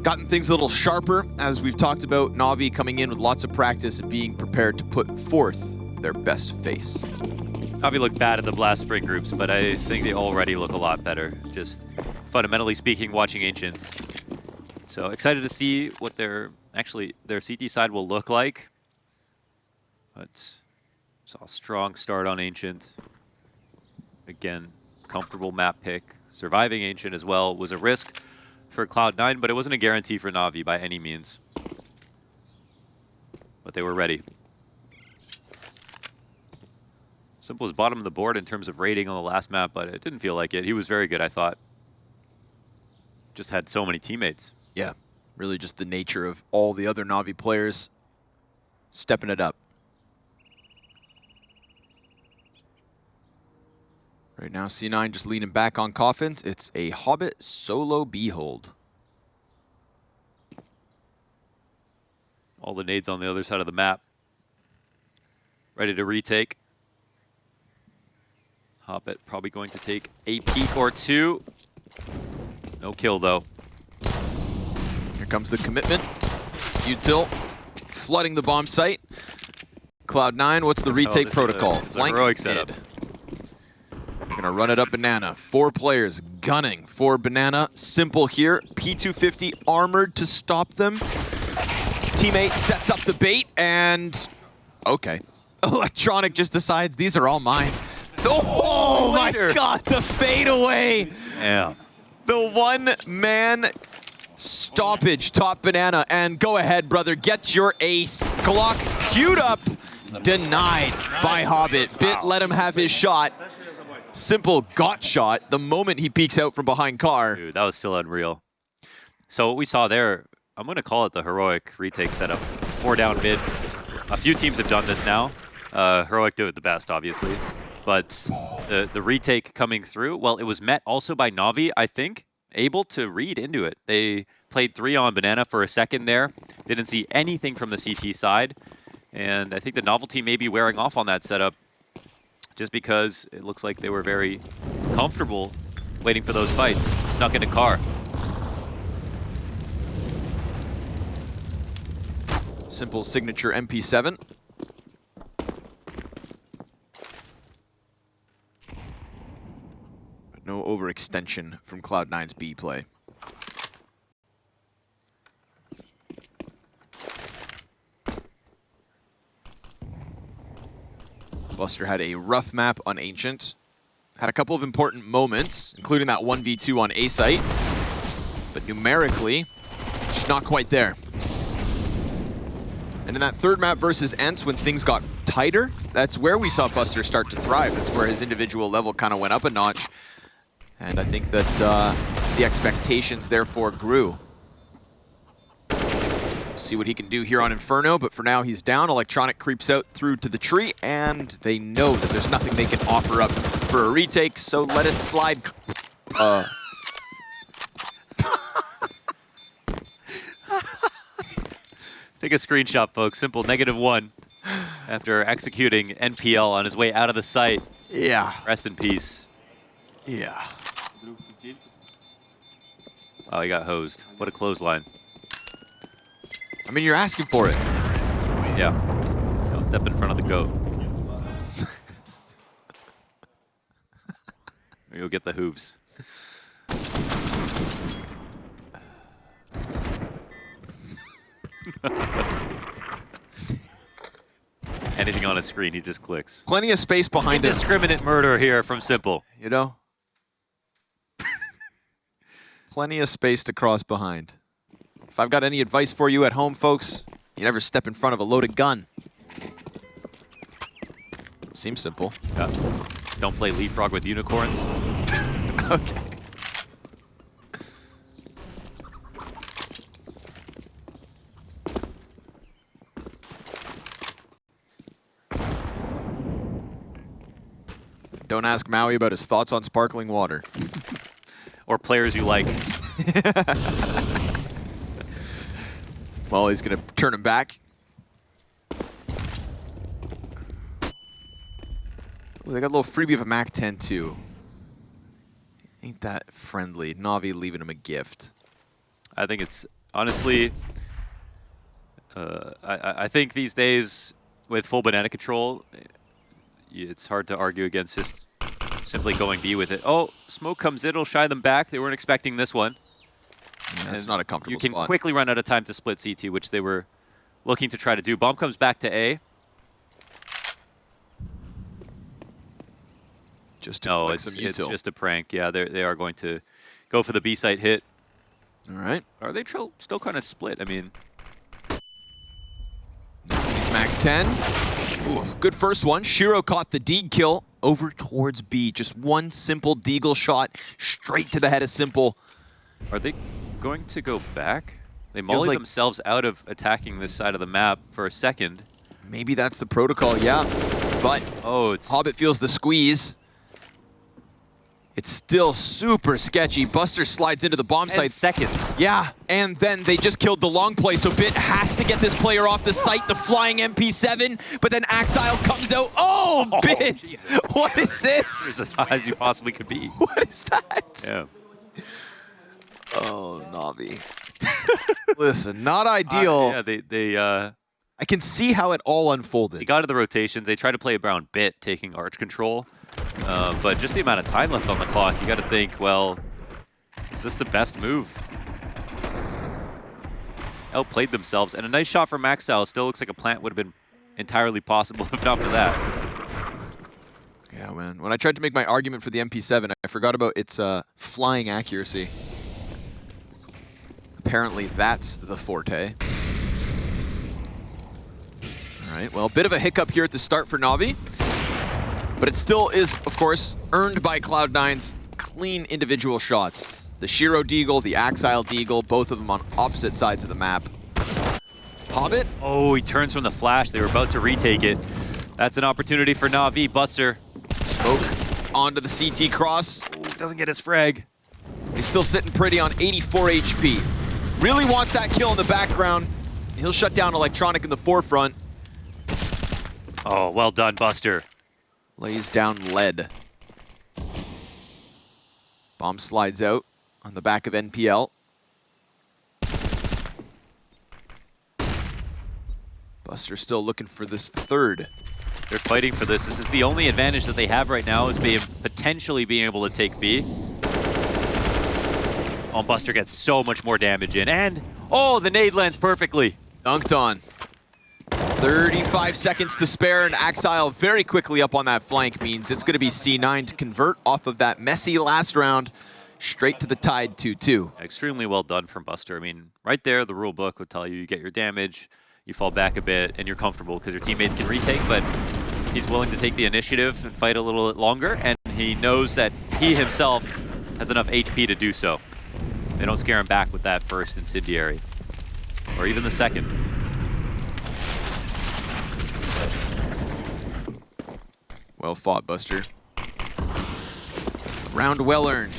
gotten things a little sharper, as we've talked about. NaVi coming in with lots of practice and being prepared to put forth their best face. NaVi looked bad at the blast spring groups, but I think they already look a lot better, just fundamentally speaking, watching Ancients. So excited to see what their CT side will look like. But saw a strong start on Ancient. Again, comfortable map pick. Surviving Ancient as well was a risk for Cloud9, but it wasn't a guarantee for NaVi by any means. But they were ready. Simple was bottom of the board in terms of rating on the last map, but it didn't feel like it. He was very good, I thought. Just had so many teammates. Yeah, really just the nature of all the other NaVi players stepping it up. Right now, C9 just leaning back on coffins. It's a Hobbit solo behold. All the nades on the other side of the map. Ready to retake. Hobbit probably going to take a peek or two. No kill, though. Here comes the commitment. Util flooding the bomb site. Cloud9, what's the retake protocol? Flank heroic setup. They're gonna run it up banana. 4 players gunning for banana. Simple here. P250 armored to stop them. Teammate sets up the bait and okay. Electronic just decides these are all mine. Oh my god, the fadeaway! Yeah. The one-man stoppage top banana, and go ahead, brother, get your ace. Glock queued up, denied by Hobbit. Bit let him have his shot. Simple got shot the moment he peeks out from behind car. Dude, that was still unreal. So what we saw there, I'm going to call it the heroic retake setup. 4 down mid. A few teams have done this now. Heroic do it the best, obviously. But the retake coming through, well, it was met also by NaVi, I think, able to read into it. They played 3 on banana for a second there. Didn't see anything from the CT side. And I think the novelty may be wearing off on that setup just because it looks like they were very comfortable waiting for those fights. Snuck in a car. Simple signature MP7. But no overextension from Cloud9's B play. Buster had a rough map on Ancient. Had a couple of important moments, including that 1v2 on A site. But numerically, just not quite there. And in that third map versus Ents, when things got tighter, that's where we saw Buster start to thrive. That's where his individual level kind of went up a notch. And I think that the expectations therefore grew. See what he can do here on Inferno, but for now he's down. Electronic creeps out through to the tree, and they know that there's nothing they can offer up for a retake, so let it slide. Take a screenshot, folks. Simple -1 after executing NPL on his way out of the site. Yeah. Rest in peace. Yeah. Oh, he got hosed. What a clothesline. I mean, you're asking for it. Yeah. Don't step in front of the goat. Or you'll get the hooves. Anything on a screen, he just clicks. Plenty of space behind him. Indiscriminate murder here from Simple. You know? Plenty of space to cross behind. If I've got any advice for you at home, folks, you never step in front of a loaded gun. Seems simple. Yeah. Don't play leapfrog with unicorns. Okay. Don't ask Maui about his thoughts on sparkling water. Or players you like. Well, he's going to turn him back. Ooh, they got a little freebie of a MAC-10 too. Ain't that friendly. NaVi leaving him a gift. I think it's honestly, I think these days with full banana control, it's hard to argue against just simply going B with it. Oh, smoke comes in, it'll shy them back. They weren't expecting this one. Yeah, that's not a comfortable spot. You can spot. quickly run out of time to split CT, which they were looking to try to do. Bomb comes back to A. Just to no, collect some it's util. just a prank. Yeah, they are going to go for the B site hit. All right. Are they still kind of split? I mean, he's Mac 10. Ooh, good first one. Shiro caught the Deagle kill over towards B. Just one simple Deagle shot straight to the head of Simple. Are they going to go back? They molly themselves out of attacking this side of the map for a second. Maybe that's the protocol, yeah. But Hobbit feels the squeeze. It's still super sketchy. Buster slides into the bomb site. Seconds. Yeah, and then they just killed the long play, so Bit has to get this player off the site, the flying MP7, but then Axile comes out. Oh, Bit! Jesus. What is this? You're as high as you possibly could be. What is that? Yeah. Oh, NaVi. Listen, not ideal. Yeah, I can see how it all unfolded. They got to the rotations. They tried to play around Bit, taking arch control. But just the amount of time left on the clock, you got to think, well, is this the best move? Outplayed themselves, and a nice shot from Axile. Still looks like a plant would have been entirely possible if not for that. Yeah, man. When I tried to make my argument for the MP7, I forgot about its flying accuracy. Apparently, that's the forte. All right, well, a bit of a hiccup here at the start for NaVi. But it still is, of course, earned by Cloud9's clean individual shots. The Shiro Deagle, the Axile Deagle, both of them on opposite sides of the map. Hobbit? Oh, he turns from the flash. They were about to retake it. That's an opportunity for NaVi. Buster. Smoke onto the CT cross. Ooh, doesn't get his frag. He's still sitting pretty on 84 HP. Really wants that kill in the background. He'll shut down Electronic in the forefront. Oh, well done, Buster. Lays down lead. Bomb slides out on the back of NPL. Buster still looking for this third. They're fighting for this. This is the only advantage that they have right now, is potentially being able to take B. Oh, Buster gets so much more damage in. And, oh, the nade lands perfectly. Dunked on. 35 seconds to spare, and Axile very quickly up on that flank means it's going to be C9 to convert off of that messy last round straight to the tied 2-2. Extremely well done from Buster. I mean, right there, the rule book would tell you get your damage, you fall back a bit, and you're comfortable because your teammates can retake, but he's willing to take the initiative and fight a little bit longer, and he knows that he himself has enough HP to do so. They don't scare him back with that first incendiary, or even the second. Well fought, Buster. Round well earned.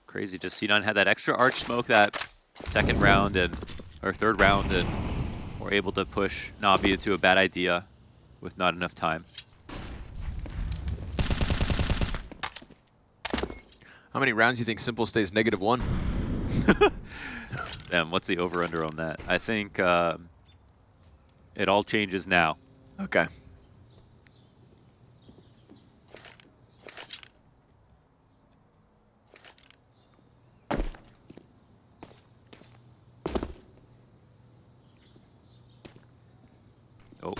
Crazy, just C9 had that extra arch smoke that second round or third round, and were able to push NaVi into a bad idea with not enough time. How many rounds do you think Simple stays -1? Damn, what's the over-under on that? I think it all changes now. Okay. Oh.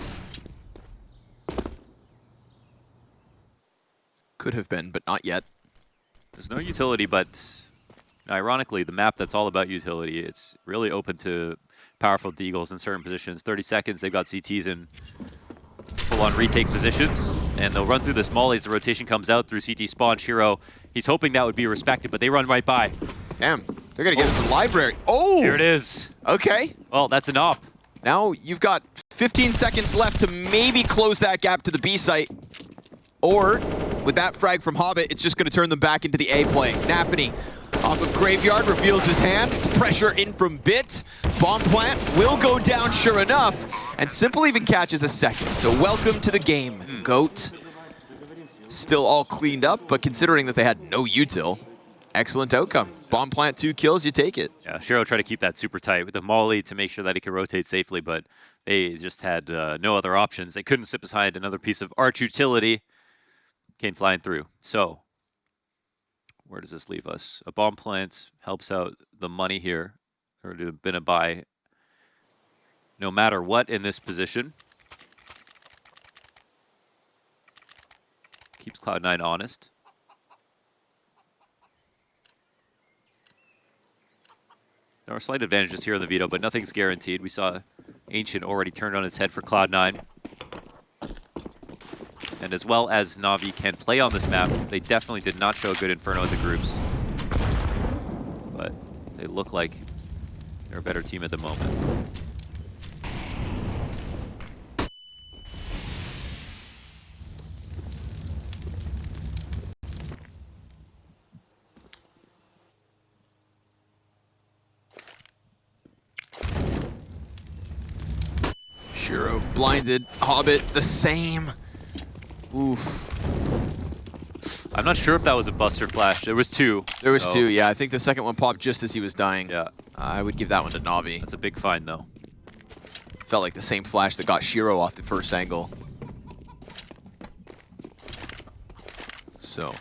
Could have been, but not yet. There's no utility, but ironically, the map that's all about utility, it's really open to powerful deagles in certain positions. 30 seconds, they've got CTs in full-on retake positions, and they'll run through this molly as the rotation comes out through CT spawn. Shiro, he's hoping that would be respected, but they run right by. Damn, they're going to get into the library. Oh! Here it is. Okay. Well, that's an op. Now you've got 15 seconds left to maybe close that gap to the B site. Or, with that frag from Hobbit, it's just going to turn them back into the A play. nafany. off of Graveyard, reveals his hand. It's pressure in from Bit. Bomb plant will go down sure enough. And Simple even catches a second. So welcome to the game, GOAT. Still all cleaned up, but considering that they had no util, excellent outcome. Bomb plant 2 kills, you take it. Yeah, Shiro tried to keep that super tight with the molly to make sure that he could rotate safely, but they just had no other options. They couldn't sit beside another piece of arch utility. Came flying through. So, where does this leave us? A bomb plant helps out the money here, or to have been a buy no matter what in this position. Keeps Cloud9 honest. There are slight advantages here in the veto, but nothing's guaranteed. We saw Ancient already turned on its head for Cloud9. And as well as NaVi can play on this map, they definitely did not show a good Inferno in the groups. But they look like they're a better team at the moment. Shiro blinded, Hobbit the same. Oof. I'm not sure if that was a buster flash. There was two. There was two, yeah. I think the second one popped just as he was dying. Yeah. I would give that one to NaVi. That's a big find, though. Felt like the same flash that got Shiro off the first angle. So,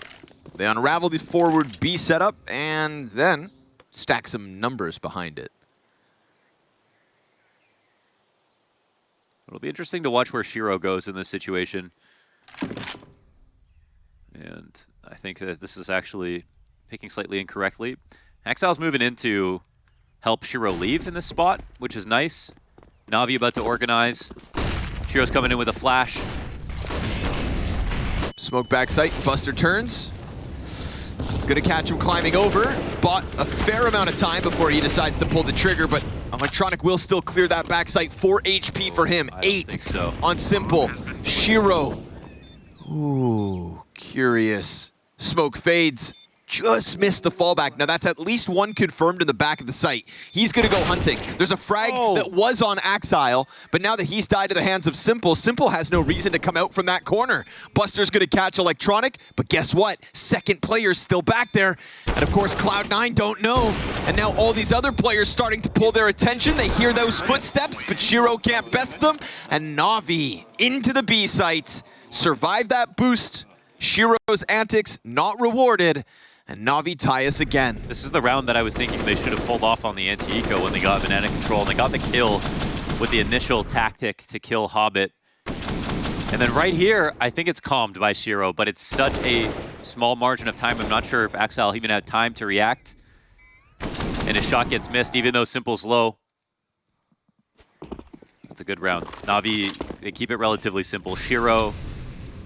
they unravel the forward B setup and then stack some numbers behind it. It'll be interesting to watch where Shiro goes in this situation. And I think that this is actually picking slightly incorrectly. Exile's moving in to help Shiro leave in this spot, which is nice. NaVi about to organize. Shiro's coming in with a flash. Smoke back sight, Buster turns. Gonna catch him climbing over. Bought a fair amount of time before he decides to pull the trigger, but Electronic will still clear that backside. 4 HP for him, 8 so. On Simple. Shiro. Ooh, curious. Smoke fades. Just missed the fallback. Now that's at least one confirmed in the back of the site. He's gonna go hunting. There's a frag that was on Axile, but now that he's died to the hands of Simple, Simple has no reason to come out from that corner. Buster's gonna catch Electronic, but guess what? Second player's still back there. And of course, Cloud9 don't know. And now all these other players starting to pull their attention. They hear those footsteps, but Shiro can't best them. And NaVi into the B site. Survive that boost. Shiro's antics not rewarded. And NaVi tie us again. This is the round that I was thinking they should have pulled off on the anti-eco when they got banana control. And they got the kill with the initial tactic to kill Hobbit. And then right here, I think it's calmed by Shiro, but it's such a small margin of time. I'm not sure if Axile even had time to react. And his shot gets missed, even though Simple's low. That's a good round. NaVi, they keep it relatively simple. Shiro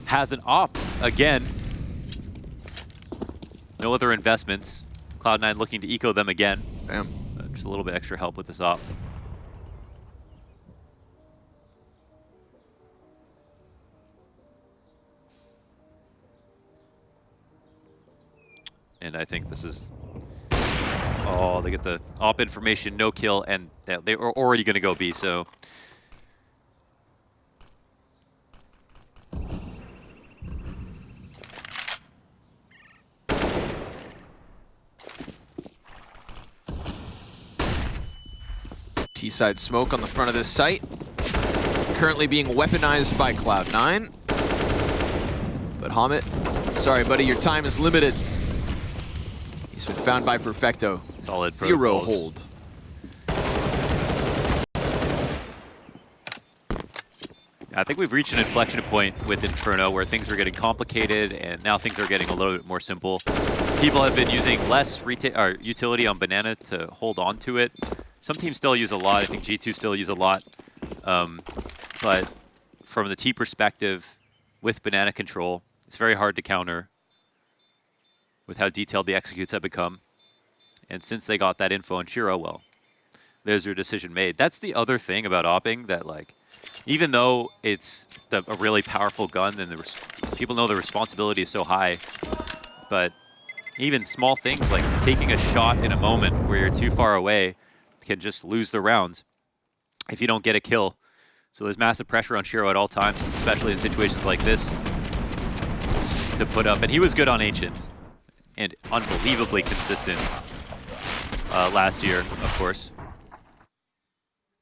has an op again. No other investments. Cloud9 looking to eco them again. Damn. Just a little bit extra help with this op. And I think this is... Oh, they get the op information, no kill, and they are already going to go B, so... T-side smoke on the front of this site. Currently being weaponized by Cloud9. But Hamid, sorry buddy, your time is limited. He's been found by Perfecto. Solid 0 protocols. hold. I think we've reached an inflection point with Inferno where things are getting complicated and now things are getting a little bit more simple. People have been using less utility on Banana to hold on to it. Some teams still use a lot. I think G2 still use a lot. But from the T perspective, with Banana control, it's very hard to counter with how detailed the executes have become. And since they got that info on Shiro, well, there's your decision made. That's the other thing about opping, that like, even though it's a really powerful gun and people know the responsibility is so high, but even small things like taking a shot in a moment where you're too far away can just lose the round if you don't get a kill. So there's massive pressure on Shiro at all times, especially in situations like this, to put up. And he was good on Ancient and unbelievably consistent last year, of course.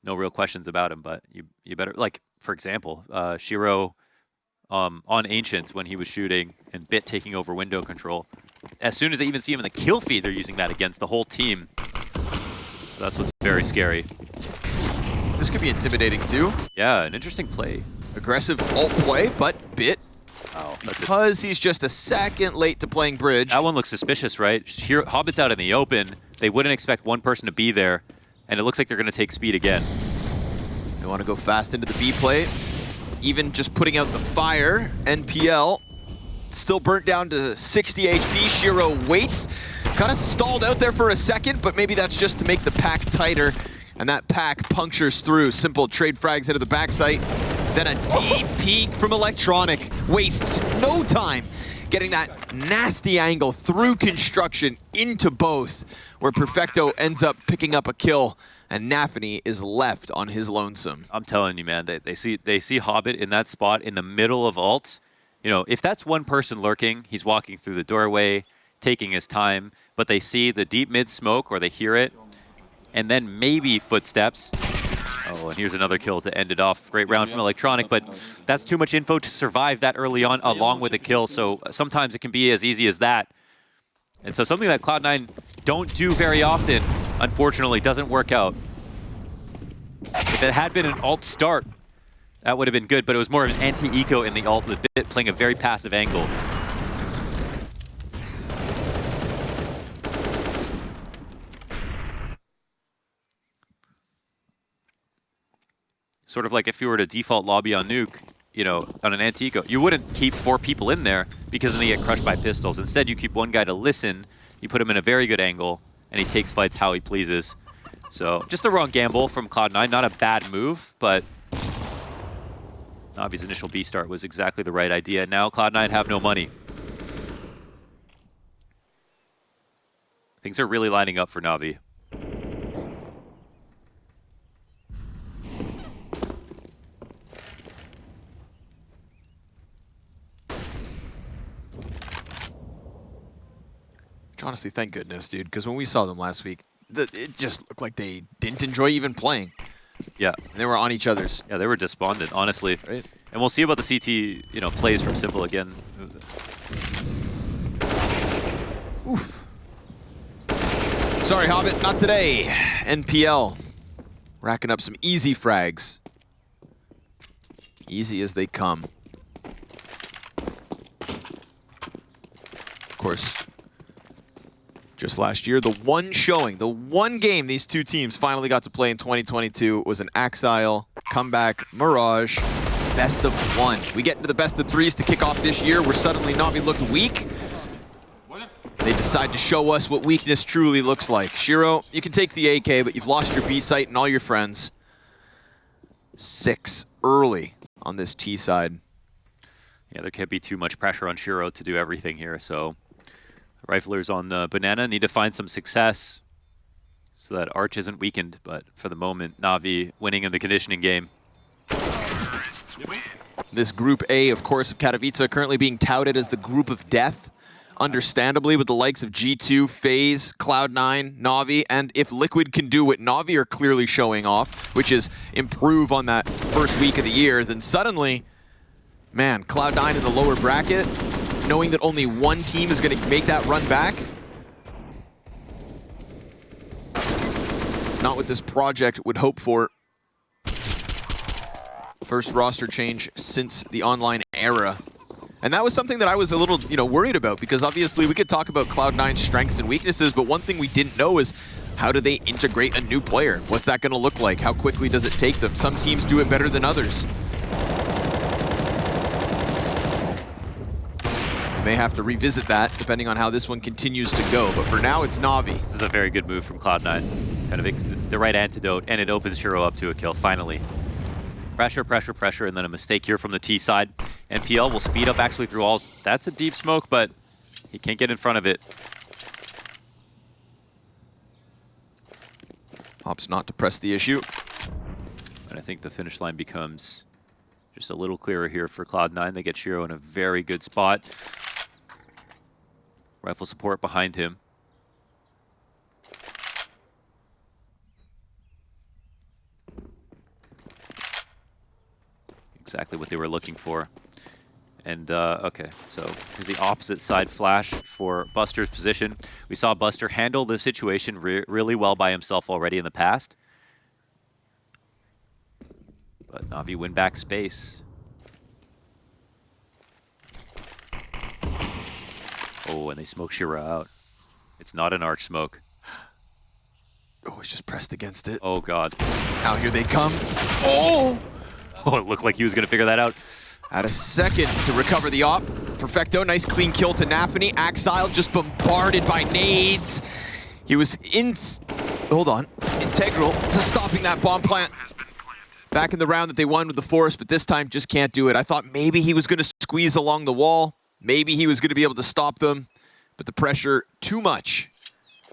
No real questions about him, but you better, like, for example, Shiro on Ancient when he was shooting and Bit taking over window control. As soon as they even see him in the kill feed, they're using that against the whole team. So that's what's very scary. This could be intimidating too. Yeah, an interesting play. Aggressive ult play, but Bit, because he's just a second late to playing bridge. That one looks suspicious, right? Here, Hobbit's out in the open. They wouldn't expect one person to be there, and it looks like they're going to take speed again. They want to go fast into the B play. Even just putting out the fire, NPL still burnt down to 60 HP. Shiro waits, kind of stalled out there for a second, but maybe that's just to make the pack tighter. And that pack punctures through. Simple trade frags into the backside. Then a deep peek from Electronic. Wastes no time getting that nasty angle through construction into both, where Perfecto ends up picking up a kill, and nafany is left on his lonesome. I'm telling you, man, they see Hobbit in that spot in the middle of ult. You know, if that's one person lurking, he's walking through the doorway, taking his time, but they see the deep mid smoke or they hear it, and then maybe footsteps. Oh, and here's another kill to end it off. Great round from Electronic, but that's too much info to survive that early on along with a kill, so sometimes it can be as easy as that. And so something that Cloud9 don't do very often, unfortunately, doesn't work out. If it had been an alt start, that would have been good, but it was more of an anti-eco in the alt, with Bit playing a very passive angle. Sort of like if you were to default lobby on Nuke, you know, on an anti-eco, you wouldn't keep 4 people in there because then they get crushed by pistols. Instead, you keep one guy to listen, you put him in a very good angle, and he takes fights how he pleases. So, just the wrong gamble from Cloud9. Not a bad move, but NaVi's initial B start was exactly the right idea. Now Cloud9 have no money. Things are really lining up for NaVi. Honestly, thank goodness, dude, because when we saw them last week, it just looked like they didn't enjoy even playing. Yeah. And they were on each other's. Yeah, they were despondent, honestly. Right. And we'll see about the CT, you know, plays from Simple again. Oof. Sorry, Hobbit, not today. NPL racking up some easy frags. Easy as they come. Of course, just last year, the one showing, the one game these two teams finally got to play in 2022 was an Axile comeback Mirage best of 1. We get into the best of 3s to kick off this year, where suddenly NaVi looked weak. They decide to show us what weakness truly looks like. Shiro, you can take the AK, but you've lost your B site and all your friends. 6 early on this T side. Yeah, there can't be too much pressure on Shiro to do everything here, so Riflers on Banana need to find some success so that Arch isn't weakened, but for the moment, NaVi winning in the conditioning game. This Group A, of course, of Katowice currently being touted as the group of death, understandably, with the likes of G2, FaZe, Cloud9, NaVi, and if Liquid can do what NaVi are clearly showing off, which is improve on that first week of the year, then suddenly, man, Cloud9 in the lower bracket, knowing that only one team is going to make that run back. Not what this project would hope for. First roster change since the online era. And that was something that I was a little, worried about, because obviously we could talk about Cloud9's strengths and weaknesses, but one thing we didn't know is how do they integrate a new player? What's that going to look like? How quickly does it take them? Some teams do it better than others. May have to revisit that depending on how this one continues to go, but for now it's NaVi. This is a very good move from Cloud9. Kind of the right antidote, and it opens Shiro up to a kill, finally. Pressure, pressure, pressure, and then a mistake here from the T side. NPL will speed up actually through alls. That's a deep smoke, but he can't get in front of it. Opts not to press the issue. And I think the finish line becomes just a little clearer here for Cloud9. They get Shiro in a very good spot. Rifle support behind him. Exactly what they were looking for. And, okay, so here's the opposite side flash for Buster's position. We saw Buster handle the situation really well by himself already in the past. But NaVi win back space. Oh, and they smoke Shiro out. It's not an arch smoke. Oh, it's just pressed against it. Oh, God. Now here they come. Oh! Oh, it looked like he was going to figure that out. At a second to recover the op. Perfecto, nice clean kill to nafany. Axile just bombarded by nades. He was integral to stopping that bomb plant. Back in the round that they won with the Force, but this time just can't do it. I thought maybe he was going to squeeze along the wall. Maybe he was going to be able to stop them, but the pressure too much,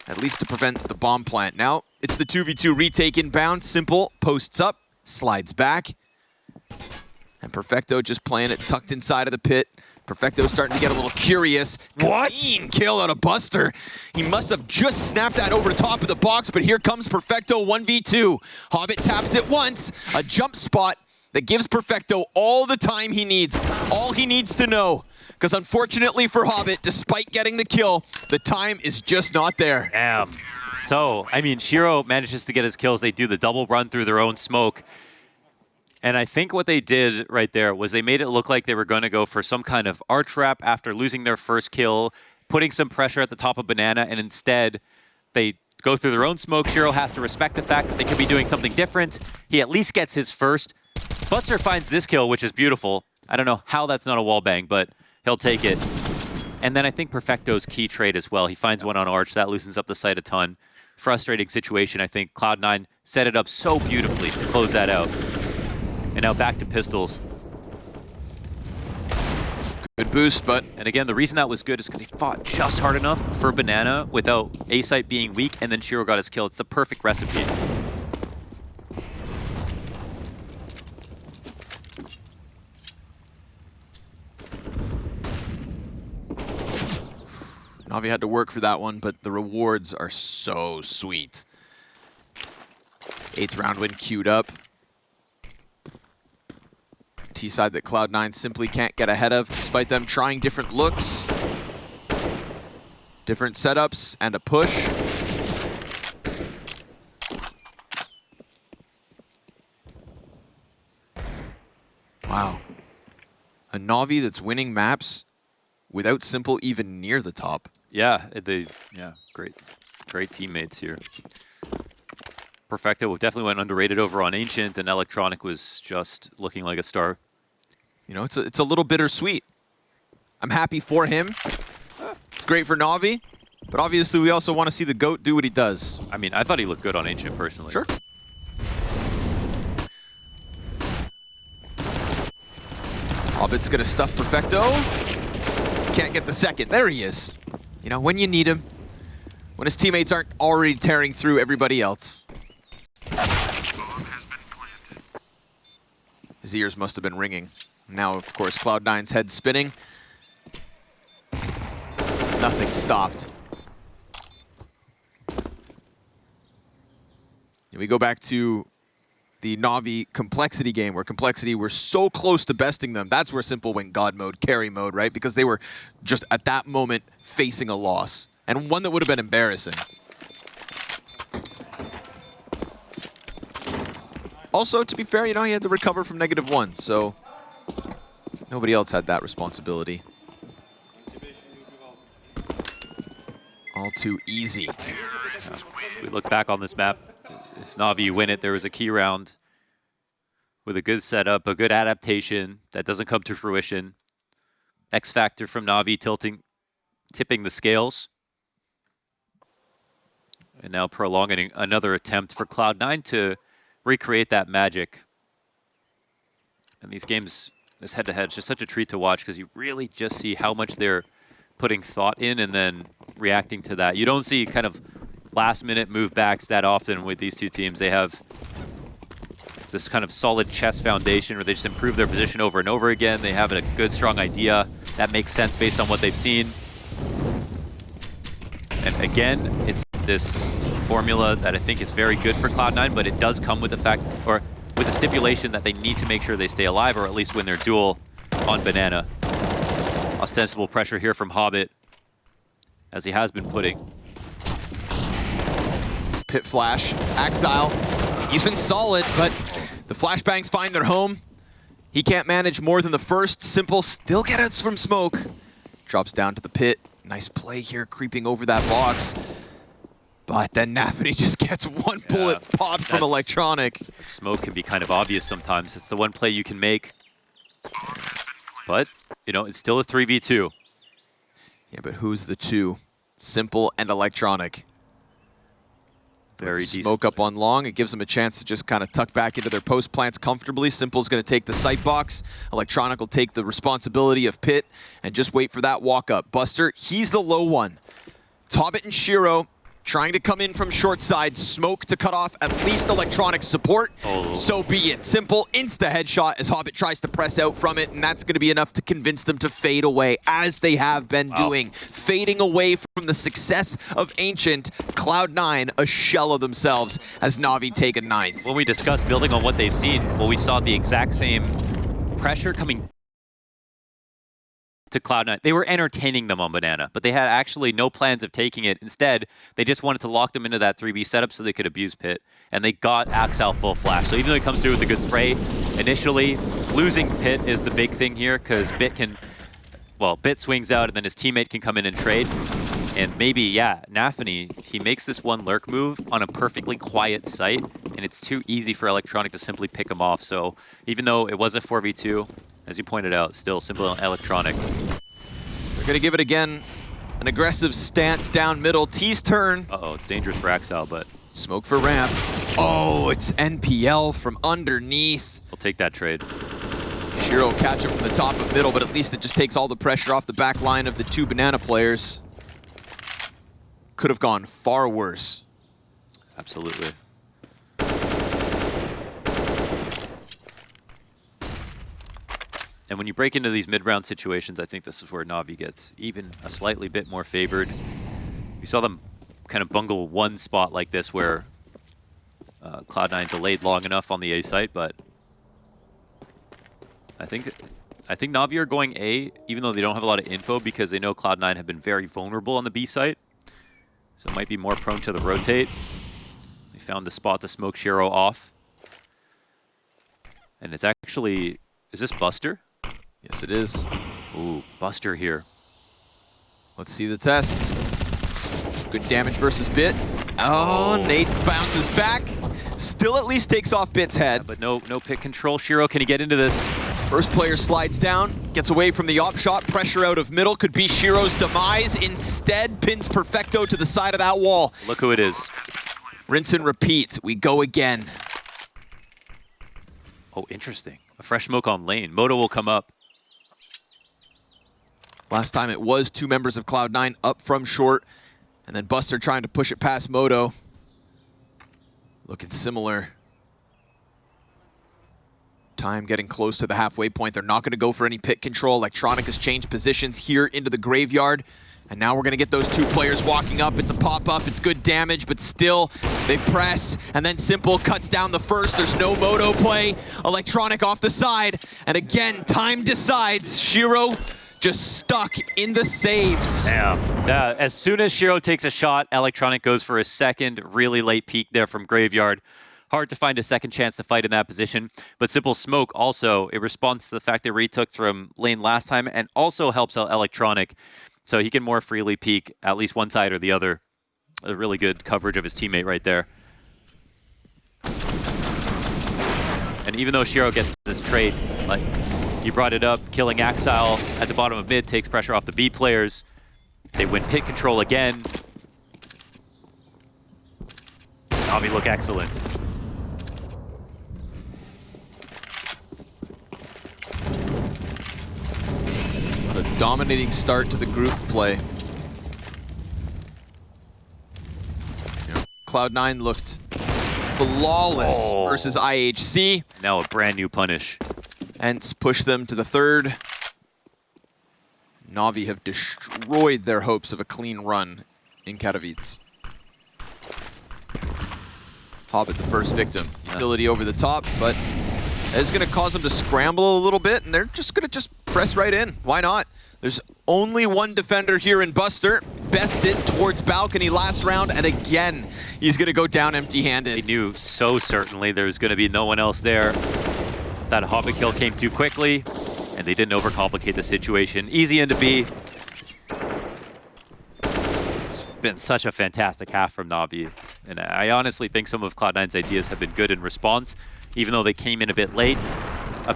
at least to prevent the bomb plant. Now it's the 2v2 retake inbound. Simple posts up, slides back. And Perfecto just playing it tucked inside of the pit. Perfecto starting to get a little curious. What? Clean kill out of Buster. He must have just snapped that over the top of the box, but here comes Perfecto 1v2. Hobbit taps it once. A jump spot that gives Perfecto all the time he needs. All he needs to know. Because unfortunately for Hobbit, despite getting the kill, the time is just not there. Damn. So, I mean, Shiro manages to get his kills. They do the double run through their own smoke. And I think what they did right there was they made it look like they were going to go for some kind of arch wrap after losing their first kill, putting some pressure at the top of Banana, and instead they go through their own smoke. Shiro has to respect the fact that they could be doing something different. He at least gets his first. Butzer finds this kill, which is beautiful. I don't know how that's not a wall bang, but he'll take it. And then I think Perfecto's key trade as well. He finds one on arch. That loosens up the site a ton. Frustrating situation. I think Cloud9 set it up so beautifully to close that out. And now back to pistols. Good boost, but... And again, the reason that was good is because he fought just hard enough for Banana without A-site being weak, and then Shiro got his kill. It's the perfect recipe. NaVi had to work for that one, but the rewards are so sweet. 8th round win queued up. T-side that Cloud9 simply can't get ahead of, despite them trying different looks, different setups, and a push. Wow. A NaVi that's winning maps without Simple even near the top. Yeah, great teammates here. Perfecto definitely went underrated over on Ancient, and Electronic was just looking like a star. You know, it's a little bittersweet. I'm happy for him. It's great for NaVi, but obviously we also want to see the GOAT do what he does. I mean, I thought he looked good on Ancient personally. Sure. Hobbit's gonna stuff Perfecto. Can't get the second. There he is. You know, when you need him. When his teammates aren't already tearing through everybody else. His ears must have been ringing. Now, of course, Cloud9's head spinning. Nothing stopped. We go back to the NaVi Complexity game, where Complexity were so close to besting them. That's where Simple went God mode, carry mode, right? Because they were just at that moment facing a loss. And one that would have been embarrassing. Also, to be fair, you know, he had to recover from -1, so nobody else had that responsibility. All too easy. We look back on this map. If NaVi win it, there was a key round with a good setup, a good adaptation that doesn't come to fruition. X factor from NaVi tipping the scales. And now prolonging another attempt for Cloud9 to recreate that magic. And these games, this head-to-head, is just such a treat to watch because you really just see how much they're putting thought in and then reacting to that. You don't see kind of last-minute move backs that often with these two teams. They have this kind of solid chess foundation where they just improve their position over and over again. They have a good, strong idea that makes sense based on what they've seen. And again, it's this formula that I think is very good for Cloud9, but it does come with the fact, or with the stipulation that they need to make sure they stay alive or at least win their duel on Banana. Ostensible pressure here from Hobbit, as he has been putting. Pit flash, Axile, he's been solid, but the flashbangs find their home. He can't manage more than the first. Simple still get out from smoke. Drops down to the pit. Nice play here, creeping over that box. But then nafany just gets one bullet popped from Electronic. Smoke can be kind of obvious sometimes. It's the one play you can make. But, you know, it's still a 3v2. Yeah, but who's the two? Simple and Electronic. Very decent. Smoke up on long. It gives them a chance to just kind of tuck back into their post plants comfortably. Simple's going to take the sight box. Electronic will take the responsibility of pit and just wait for that walk up. Buster, he's the low one. It's Hobbit and Shiro trying to come in from short side. Smoke to cut off at least Electronic support. Oh. So be it. Simple insta headshot as Hobbit tries to press out from it, and that's going to be enough to convince them to fade away, as they have been doing. Fading away from the success of Ancient. Cloud9 a shell of themselves as NaVi take a 9th. When we discussed building on what they've seen, well, we saw the exact same pressure coming to Cloud9. They were entertaining them on Banana, but they had actually no plans of taking it. Instead, they just wanted to lock them into that 3B setup so they could abuse Pit, and they got Axile full flash. So even though he comes through with a good spray, initially, losing Pit is the big thing here, because Bit can, well, Bit swings out, and then his teammate can come in and trade. And maybe, yeah, nafany, he makes this one lurk move on a perfectly quiet site, and it's too easy for Electronic to simply pick him off. So even though it was a 4v2, as you pointed out, still Simple and Electronic. They're going to give it again. An aggressive stance down middle. T's turn. Uh-oh, it's dangerous for Axile, but... Smoke for ramp. Oh, it's NPL from underneath. We'll take that trade. Shiro will catch him from the top of middle, but at least it just takes all the pressure off the back line of the two Banana players. Could have gone far worse. Absolutely. And when you break into these mid-round situations, I think this is where NaVi gets even a slightly bit more favored. We saw them kind of bungle one spot like this where Cloud9 delayed long enough on the A site, but I think NaVi are going A, even though they don't have a lot of info, because they know Cloud9 have been very vulnerable on the B site. So it might be more prone to the rotate. They found the spot to smoke Shiro off. And it's actually, is this Buster? Yes, it is. Ooh, Buster here. Let's see the test. Good damage versus Bit. Oh, Nate bounces back. Still at least takes off Bit's head. Yeah, but no pit control. Shiro, can he get into this? First player slides down, gets away from the op shot. Pressure out of middle could be Shiro's demise. Instead, pins Perfecto to the side of that wall. Look who it is. Rinse and repeat. We go again. Oh, interesting. A fresh smoke on lane. Moto will come up. Last time it was two members of Cloud9 up from short, and then Buster trying to push it past Moto. Looking similar. Time getting close to the halfway point. They're not going to go for any pit control. Electronic has changed positions here into the graveyard. And now we're going to get those two players walking up. It's a pop-up. It's good damage, but still, they press. And then Simple cuts down the first. There's no Moto play. Electronic off the side. And again, time decides. Shiro just stuck in the saves. Yeah. As soon as Shiro takes a shot, Electronic goes for a second really late peek there from Graveyard. Hard to find a second chance to fight in that position. But Simple Smoke also, it responds to the fact that retook from lane last time and also helps out Electronic. So he can more freely peek at least one side or the other. A really good coverage of his teammate right there. And even though Shiro gets this trade, like you brought it up, killing Axile at the bottom of mid takes pressure off the B players. They win pit control again. NaVi look excellent. What a dominating start to the group play. Cloud9 looked flawless versus IHC. Now a brand new punish. Hence, push them to the third. NaVi have destroyed their hopes of a clean run in Katowice. Hobbit, the first victim. Utility over the top, but it's going to cause them to scramble a little bit, and they're just going to press right in. Why not? There's only one defender here in Buster. Bested towards balcony last round, and again, he's going to go down empty-handed. He knew so certainly there was going to be no one else there. That Hobbit kill came too quickly, and they didn't overcomplicate the situation. Easy into B. It's been such a fantastic half from NaVi, and I honestly think some of Cloud9's ideas have been good in response, even though they came in a bit late.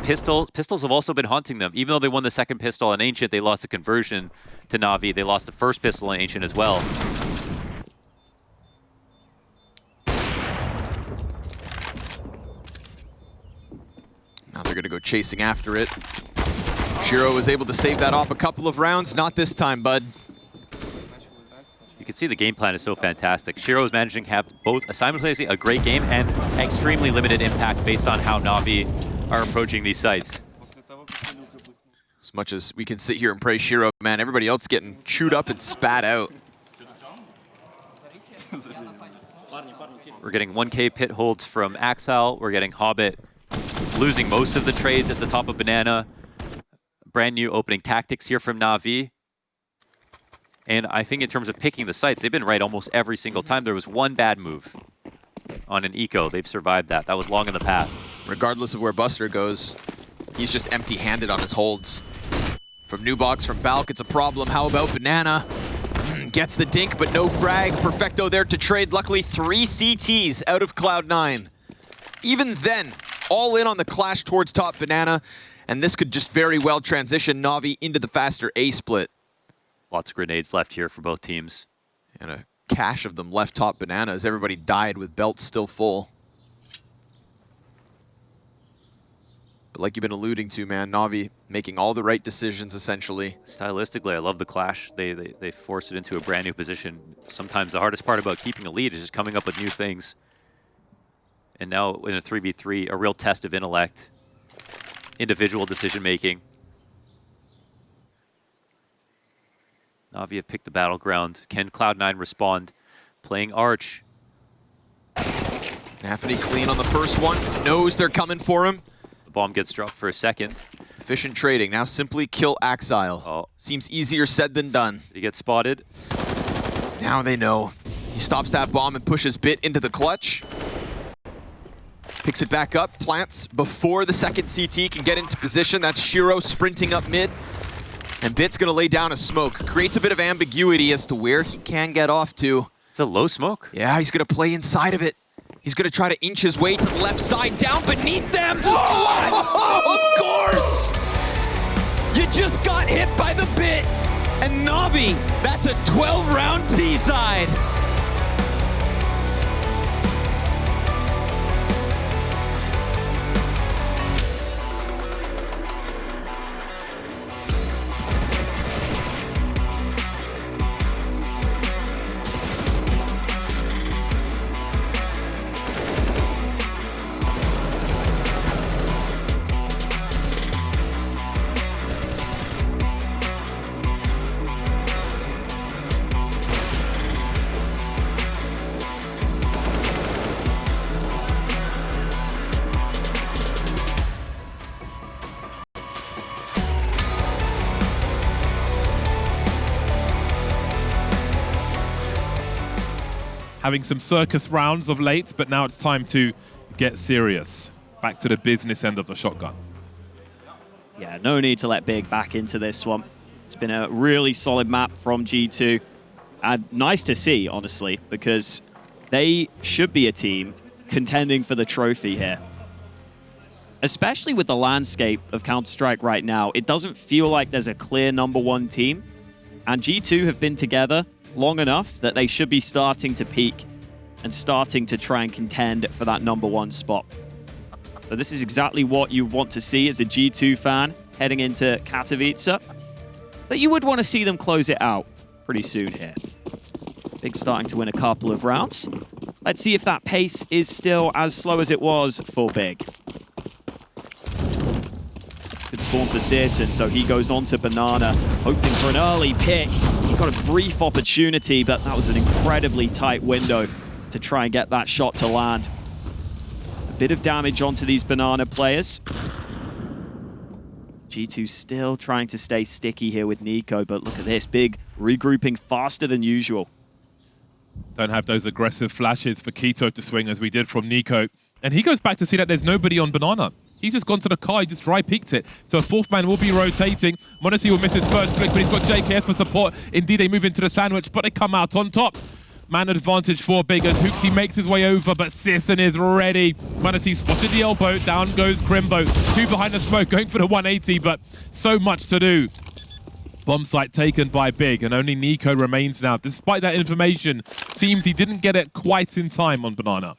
Pistols have also been haunting them. Even though they won the second pistol in Ancient, they lost the conversion to NaVi. They lost the first pistol in Ancient as well. Now they're going to go chasing after it. Shiro was able to save that off a couple of rounds. Not this time, bud. You can see the game plan is so fantastic. Shiro is managing to have both simultaneously a great game and extremely limited impact based on how NaVi are approaching these sites. As much as we can sit here and praise Shiro, man, everybody else getting chewed up and spat out. We're getting 1K pit holds from Axel. We're getting Hobbit losing most of the trades at the top of Banana. Brand new opening tactics here from NaVi. And I think in terms of picking the sites, they've been right almost every single time. There was one bad move on an eco. They've survived that. That was long in the past. Regardless of where Buster goes, he's just empty-handed on his holds. From New Box, from Balk, it's a problem. How about Banana? Gets the dink, but no frag. Perfecto there to trade. Luckily, 3 CTs out of Cloud9. Even then, all in on the clash towards top Banana, and this could just very well transition NaVi into the faster A split. Lots of grenades left here for both teams. And a cache of them left top Banana as everybody died with belts still full. But like you've been alluding to, man, NaVi making all the right decisions, essentially. Stylistically, I love the clash. They force it into a brand new position. Sometimes the hardest part about keeping a lead is just coming up with new things. And now in a 3v3, a real test of intellect, individual decision-making. NaVi have picked the battleground. Can Cloud9 respond? Playing Arch. nafany clean on the first one. Knows they're coming for him. The bomb gets dropped for a second. Efficient trading. Now simply kill Axile. Oh. Seems easier said than done. Did he get spotted? Now they know. He stops that bomb and pushes Bit into the clutch. Picks it back up, plants before the second CT can get into position. That's Shiro sprinting up mid. And Bit's gonna lay down a smoke. Creates a bit of ambiguity as to where he can get off to. It's a low smoke. Yeah, he's gonna play inside of it. He's gonna try to inch his way to the left side, down beneath them. What? Of course! You just got hit by the Bit. And NaVi, that's a 12-round T-side. Having some circus rounds of late, but now it's time to get serious. Back to the business end of the shotgun. Yeah, no need to let Big back into this one. It's been a really solid map from G2. And nice to see, honestly, because they should be a team contending for the trophy here. Especially with the landscape of Counter-Strike right now, it doesn't feel like there's a clear #1 team. And G2 have been together long enough that they should be starting to peak and starting to try and contend for that #1 spot. So this is exactly what you want to see as a G2 fan heading into Katowice. But you would want to see them close it out pretty soon here. Big starting to win a couple of rounds. Let's see if that pace is still as slow as it was for Big. Good spawn for Searson, so he goes on to Banana, hoping for an early pick. He got a brief opportunity, but that was an incredibly tight window to try and get that shot to land. A bit of damage onto these Banana players. G2 still trying to stay sticky here with Nico, but look at this, Big regrouping faster than usual. Don't have those aggressive flashes for Keto to swing as we did from Nico. And he goes back to see that there's nobody on Banana. He's just gone to the car, he just dry peeked it. So a fourth man will be rotating. Monacy will miss his first flick, but he's got JKS for support. Indeed, they move into the sandwich, but they come out on top. Man advantage for Big as Hooksy makes his way over, but Searson is ready. Monacy spotted the elbow, down goes Crimbo. Two behind the smoke, going for the 180, but so much to do. Bomb site taken by Big, and only Nico remains now. Despite that information, seems he didn't get it quite in time on Banana.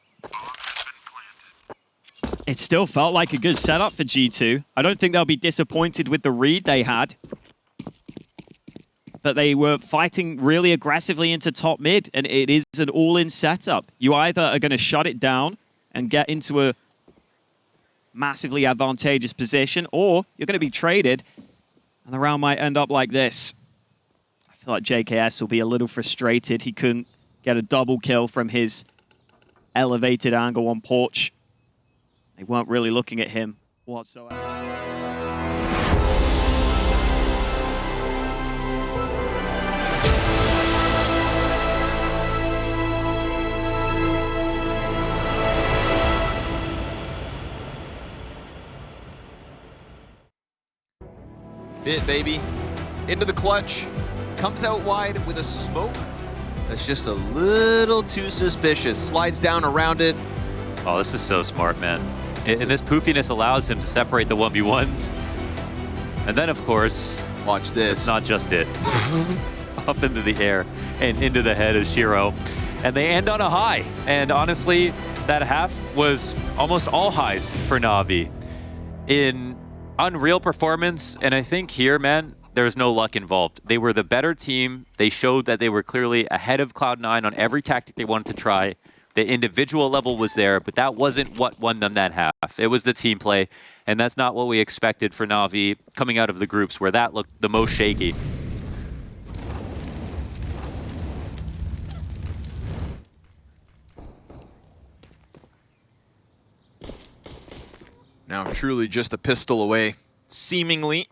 It still felt like a good setup for G2. I don't think they'll be disappointed with the read they had. But they were fighting really aggressively into top mid, and it is an all-in setup. You either are going to shut it down and get into a massively advantageous position, or you're going to be traded, and the round might end up like this. I feel like JKS will be a little frustrated. He couldn't get a double kill from his elevated angle on Porch. They weren't really looking at him whatsoever. Bit, baby. Into the clutch. Comes out wide with a smoke that's just a little too suspicious. Slides down around it. Oh, this is so smart, man. And this poofiness allows him to separate the 1v1s. And then, of course, watch this. It's not just it. Up into the air and into the head of Shiro. And they end on a high. And honestly, that half was almost all highs for NaVi. In unreal performance, and I think here, man, there's no luck involved. They were the better team. They showed that they were clearly ahead of Cloud9 on every tactic they wanted to try. The individual level was there, but that wasn't what won them that half. It was the team play, and that's not what we expected for NaVi coming out of the groups where that looked the most shaky. Now truly just a pistol away, seemingly,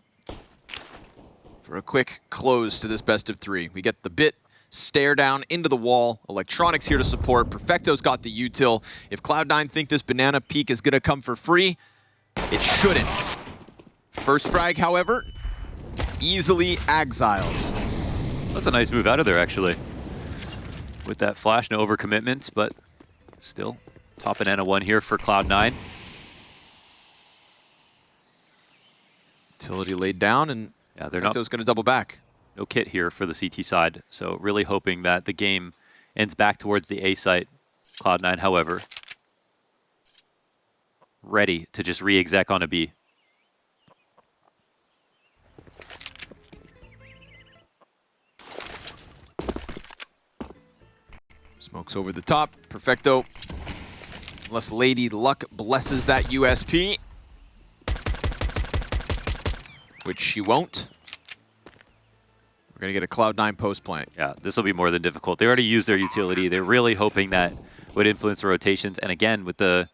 for a quick close to this best of three. We get the Bit stare down into the wall. Electronics here to support. Perfecto's got the util. If Cloud9 think this banana peek is gonna come for free, it shouldn't. First frag, however, easily exiles. That's a nice move out of there, actually. With that flash, no overcommitment, but still top banana one here for Cloud9. Utility laid down, and yeah, they're not going to double back. No kit here for the CT side, so really hoping that the game ends back towards the A site. Cloud9, however, ready to just re-exec on a B. Smokes over the top. Perfecto. Unless Lady Luck blesses that USP, which she won't. We're going to get a Cloud9 post plant. Yeah, this will be more than difficult. They already used their utility. They're really hoping that would influence the rotations. And again, with the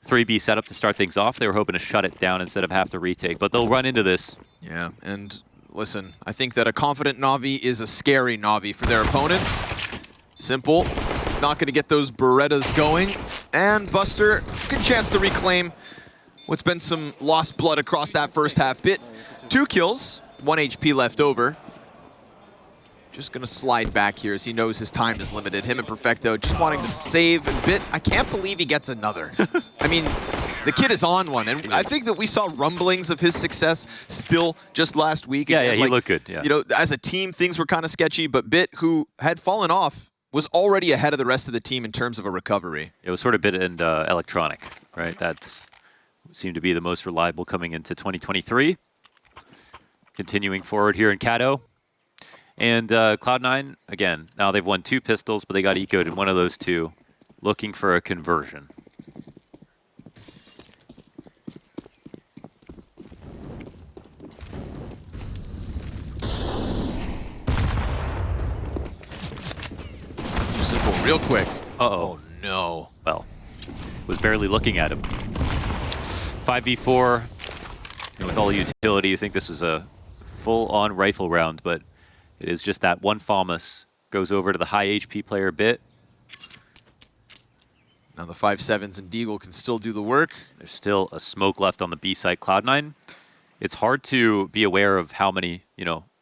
3B setup to start things off, they were hoping to shut it down instead of have to retake. But they'll run into this. Yeah, and listen, I think that a confident Navi is a scary Navi for their opponents. Simple. Not going to get those Berettas going. And Buster, good chance to reclaim what's been some lost blood across that first half. Bit, 2 kills, 1 HP left over. Just gonna slide back here as he knows his time is limited. Him and Perfecto just wanting to save a bit. I can't believe he gets another. I mean, the kid is on one, and I think that we saw rumblings of his success still just last week. Yeah, and he looked good, yeah. You know, as a team, things were kind of sketchy, but Bit, who had fallen off, was already ahead of the rest of the team in terms of a recovery. It was sort of Bit and Electronic, right? That seemed to be the most reliable coming into 2023. Continuing forward here in Kato. And Cloud9, again, now they've won 2 pistols, but they got ecoed in one of those 2. looking for a conversion. Simple, real quick. Uh-oh. Oh no. Well, was barely looking at him. 5v4. And with all the utility, you think this is a full-on rifle round, but it is just that one FAMAS goes over to the high HP player bit. Now the 5.7s and Deagle can still do the work. There's still a smoke left on the B side. Cloud9, it's hard to be aware of how many,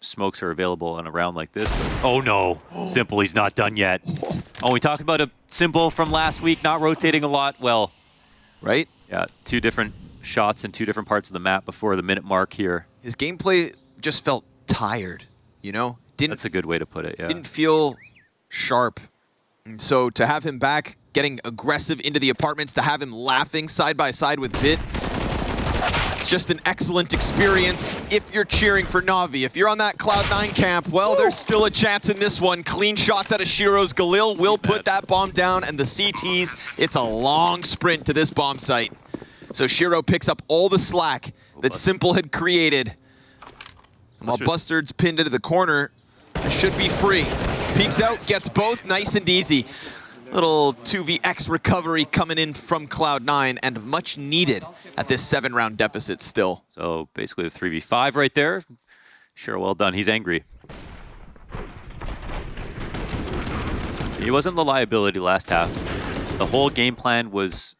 smokes are available in a round like this. But, oh no, Simple, he's not done yet. Oh, we talked about a Simple from last week not rotating a lot. Well, right? Yeah, 2 different shots in 2 different parts of the map before the minute mark here. His gameplay just felt tired, That's a good way to put it, yeah. Didn't feel sharp. And so to have him back, getting aggressive into the apartments, to have him laughing side by side with Bit, it's just an excellent experience if you're cheering for NaVi. If you're on that Cloud9 camp, well, there's still a chance in this one. Clean shots out of Shiro's. Galil will put that bomb down, and the CTs, it's a long sprint to this bomb site. So Shiro picks up all the slack that Simple had created. And while Bustard's pinned into the corner, it should be free. Peeks out, gets both, nice and easy. Little 2vx recovery coming in from Cloud9, and much needed at this 7-round deficit still. So basically the 3v5 right there. Sure, well done. He's angry. He wasn't the liability last half. The whole game plan was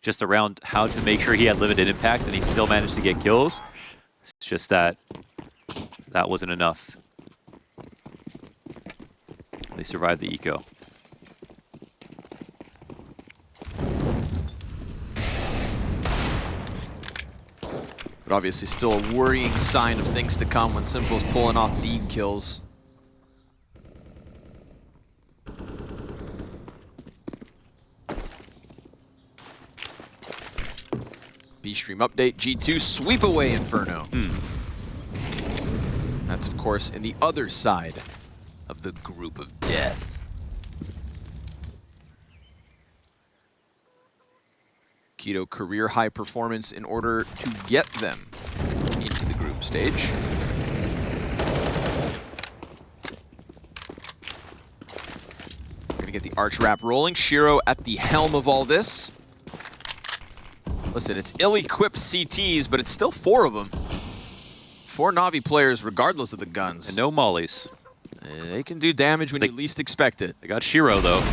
just around how to make sure he had limited impact, and he still managed to get kills. It's just that wasn't enough. They survived the eco. But obviously still a worrying sign of things to come when Simple's pulling off deed kills. B-Stream update, G2 sweep away Inferno. That's of course in the other side of the group of death. Keto career high performance in order to get them into the group stage. We're gonna get the arch wrap rolling. Shiro at the helm of all this. Listen, it's ill-equipped CTs, but it's still 4 of them. 4 NaVi players regardless of the guns. And no mollies. They can do damage when you least expect it. They got Shiro though.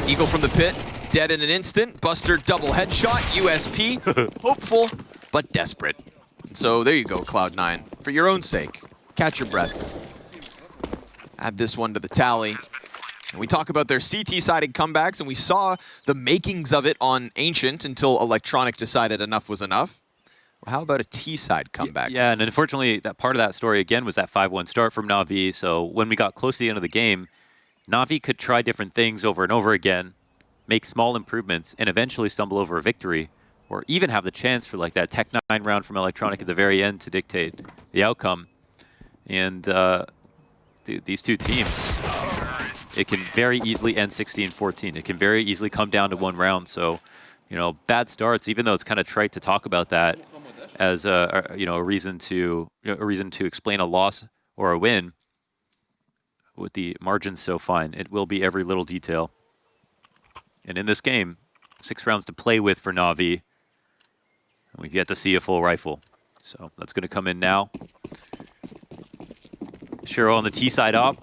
Eagle from the pit. Dead in an instant. Buster double headshot. USP. Hopeful, but desperate. And so there you go, Cloud9. For your own sake, catch your breath. Add this one to the tally. And we talk about their CT-sided comebacks, and we saw the makings of it on Ancient until Electronic decided enough was enough. Well, how about a T-side comeback? Yeah, and unfortunately, that part of that story, again, was that 5-1 start from NaVi. So when we got close to the end of the game, NaVi could try different things over and over again, make small improvements, and eventually stumble over a victory, or even have the chance for like that Tech 9 round from Electronic at the very end to dictate the outcome. And dude, these 2 teams, it can very easily end 16-14. It can very easily come down to 1 round. So, bad starts, even though it's kind of trite to talk about that as a reason to explain a loss or a win. With the margins so fine, it will be every little detail. And in this game, 6 rounds to play with for NaVi. And we've yet to see a full rifle. So that's going to come in now. Shiro on the T side up.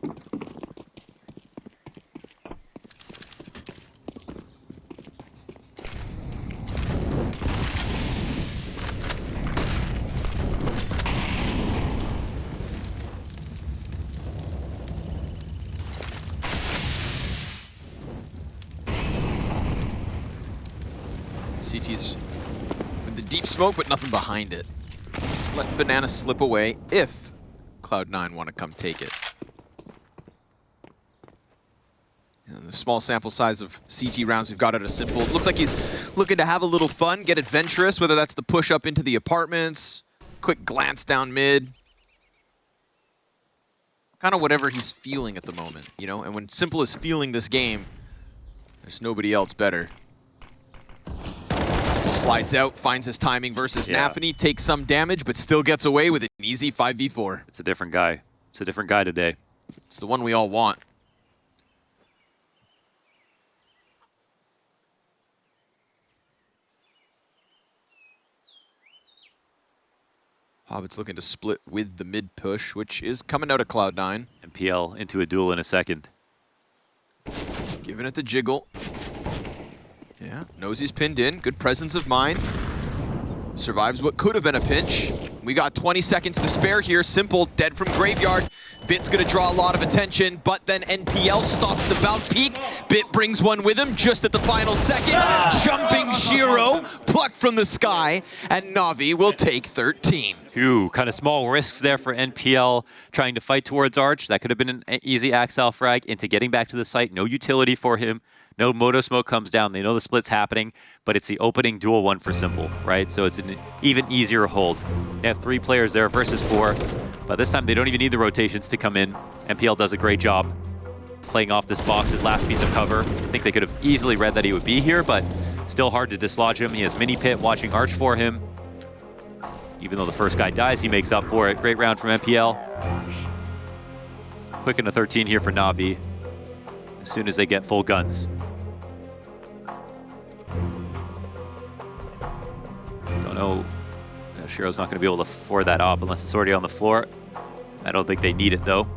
CT's with the deep smoke, but nothing behind it. Just let Banana slip away if Cloud9 want to come take it. And the small sample size of CT rounds we've got out of Simple. It looks like he's looking to have a little fun, get adventurous, whether that's the push up into the apartments, quick glance down mid. Kind of whatever he's feeling at the moment, And when Simple is feeling this game, There's nobody else better. Simple slides out, finds his timing versus nafany, takes some damage, but still gets away with an easy 5v4. It's a different guy. It's a different guy today. It's the one we all want. Hobbit's looking to split with the mid push, which is coming out of Cloud9. NPL into a duel in a second. Giving it the jiggle. Yeah, knows he's pinned in. Good presence of mind. Survives what could have been a pinch. We got 20 seconds to spare here. Simple, dead from Graveyard. Bit's gonna draw a lot of attention, but then NPL stops the bounce peak. Bit brings one with him just at the final second. Jumping Shiro, plucked from the sky, and NaVi will take 13. Phew, kind of small risks there for NPL trying to fight towards Arch. That could have been an easy Axel frag into getting back to the site. No utility for him. No moto smoke comes down. They know the split's happening, but it's the opening duel one for Simple, right? So it's an even easier hold. They have 3 players there versus 4, but this time they don't even need the rotations to come in. NPL does a great job playing off this box, his last piece of cover. I think they could have easily read that he would be here, but still hard to dislodge him. He has mini pit watching Arch for him. Even though the first guy dies, he makes up for it. Great round from NPL. Quick into 13 here for NaVi as soon as they get full guns. Don't know. Shiro's not going to be able to forward that up unless it's already on the floor. I don't think they need it, though.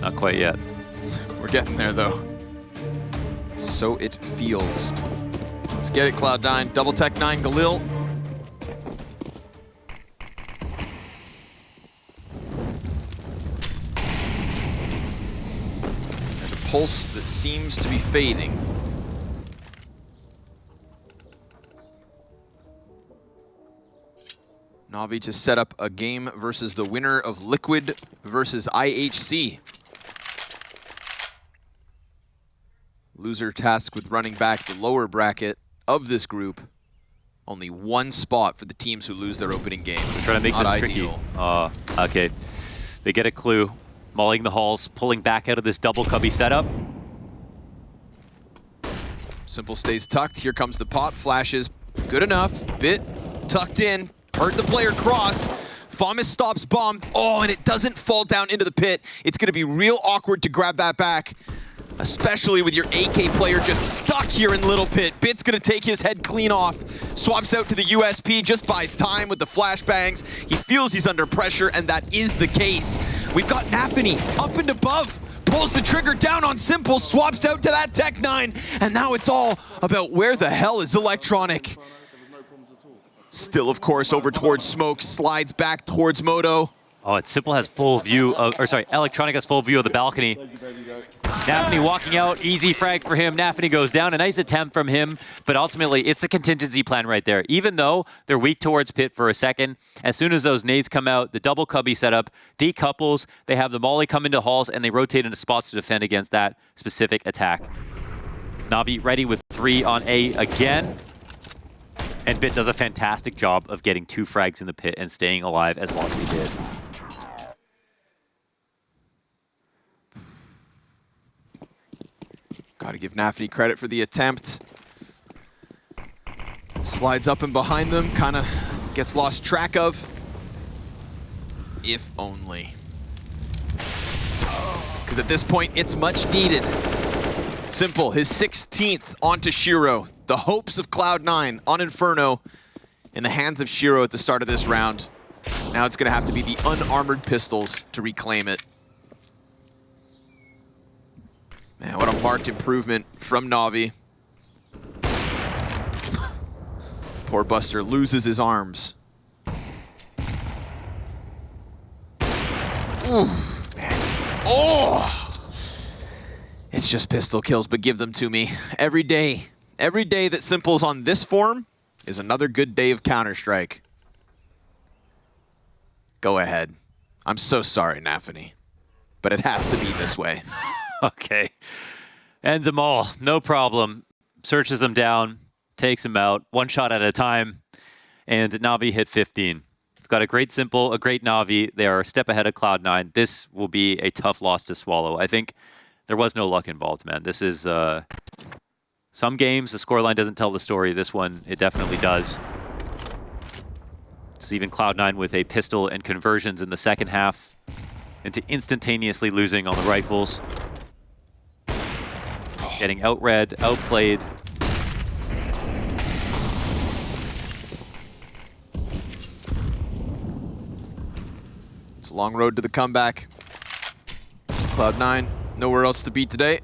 Not quite yet. We're getting there, though. So it feels. Let's get it, Cloud9. Double Tech 9, Galil. Pulse that seems to be fading. NaVi to set up a game versus the winner of Liquid versus IHC. Loser tasked with running back the lower bracket of this group. Only 1 spot for the teams who lose their opening games. Trying to make Not this ideal. tricky. Okay. They get a clue. Mauling the halls, pulling back out of this double cubby setup. Simple stays tucked. Here comes the pop. Flashes. Good enough. Bit tucked in. Heard the player cross. Famas stops bomb. Oh, and it doesn't fall down into the pit. It's going to be real awkward to grab that back, especially with your AK player just stuck here in Little Pit. Bit's going to take his head clean off. Swaps out to the USP, just buys time with the flashbangs. He feels he's under pressure, and that is the case. We've got nafany up and above. Pulls the trigger down on Simple, swaps out to that Tech 9, and now it's all about where the hell is Electronic. Still, of course, over towards Smoke, slides back towards Moto. Oh, it's Simple has full view of, or sorry, Electronic has full view of the balcony. nafany walking out, easy frag for him. nafany goes down, a nice attempt from him, but ultimately it's a contingency plan right there. Even though they're weak towards pit for a second, as soon as those nades come out, the double cubby setup decouples, they have the molly come into halls, and they rotate into spots to defend against that specific attack. NaVi ready with 3 on A again. And Bit does a fantastic job of getting 2 frags in the pit and staying alive as long as he did. Gotta give nafany credit for the attempt. Slides up and behind them, kind of gets lost track of. If only. Because at this point, it's much needed. Simple, his 16th onto Shiro. The hopes of Cloud9 on Inferno in the hands of Shiro at the start of this round. Now it's going to have to be the unarmored pistols to reclaim it. Man, what a marked improvement from NaVi. Poor Buster loses his arms. Oof, man, it's just pistol kills, but give them to me every day. Every day that Simple's on this form is another good day of Counter-Strike. Go ahead. I'm so sorry, nafany, but it has to be this way. Okay. Ends them all. No problem. Searches them down. Takes them out. 1 shot at a time. And NaVi hit 15. got a great Simple, a great Navi. They are a step ahead of Cloud9. This will be a tough loss to swallow. I think there was no luck involved, man. This is some games the scoreline doesn't tell the story. This one, it definitely does. It's even Cloud9 with a pistol and conversions in the second half into instantaneously losing on the rifles. Getting outread, outplayed. It's a long road to the comeback. Cloud9, nowhere else to beat today.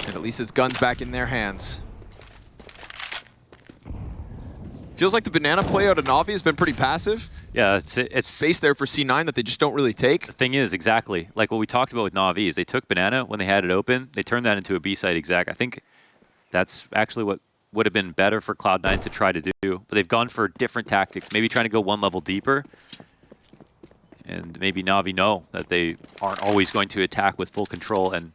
And at least it's guns back in their hands. Feels like the banana play out of NaVi has been pretty passive. Yeah, it's space there for C9 that they just don't really take. The thing is, exactly, like what we talked about with NaVi is they took banana when they had it open, they turned that into a B-side exec. I think that's actually what would have been better for Cloud9 to try to do, but they've gone for different tactics, maybe trying to go one level deeper. And maybe NaVi know that they aren't always going to attack with full control, and,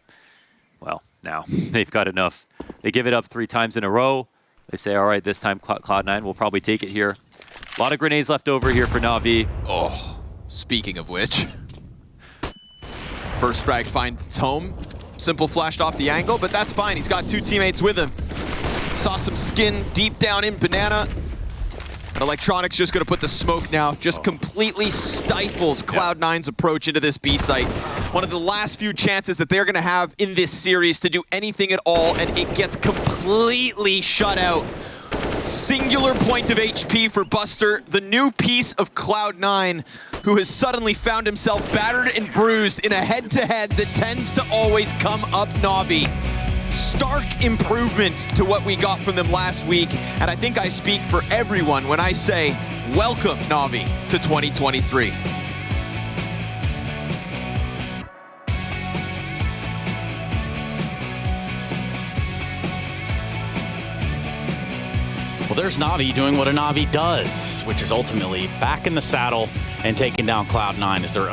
well, now they've got enough. They give it up 3 times in a row. They say, all right, this time Cloud9 will probably take it here. A lot of grenades left over here for NaVi. Oh, speaking of which. First frag finds its home. Simple flashed off the angle, but that's fine. He's got 2 teammates with him. Saw some skin deep down in banana. And Electronics just gonna put the smoke now. Just completely stifles Cloud9's approach into this B site. One of the last few chances that they're gonna have in this series to do anything at all, and it gets completely shut out. Singular point of HP for Buster, the new piece of Cloud9, who has suddenly found himself battered and bruised in a head-to-head that tends to always come up NaVi. Stark improvement to what we got from them last week, and I think I speak for everyone when I say, welcome NaVi to 2023. Well, there's NaVi doing what a NaVi does, which is ultimately back in the saddle and taking down Cloud9 as they're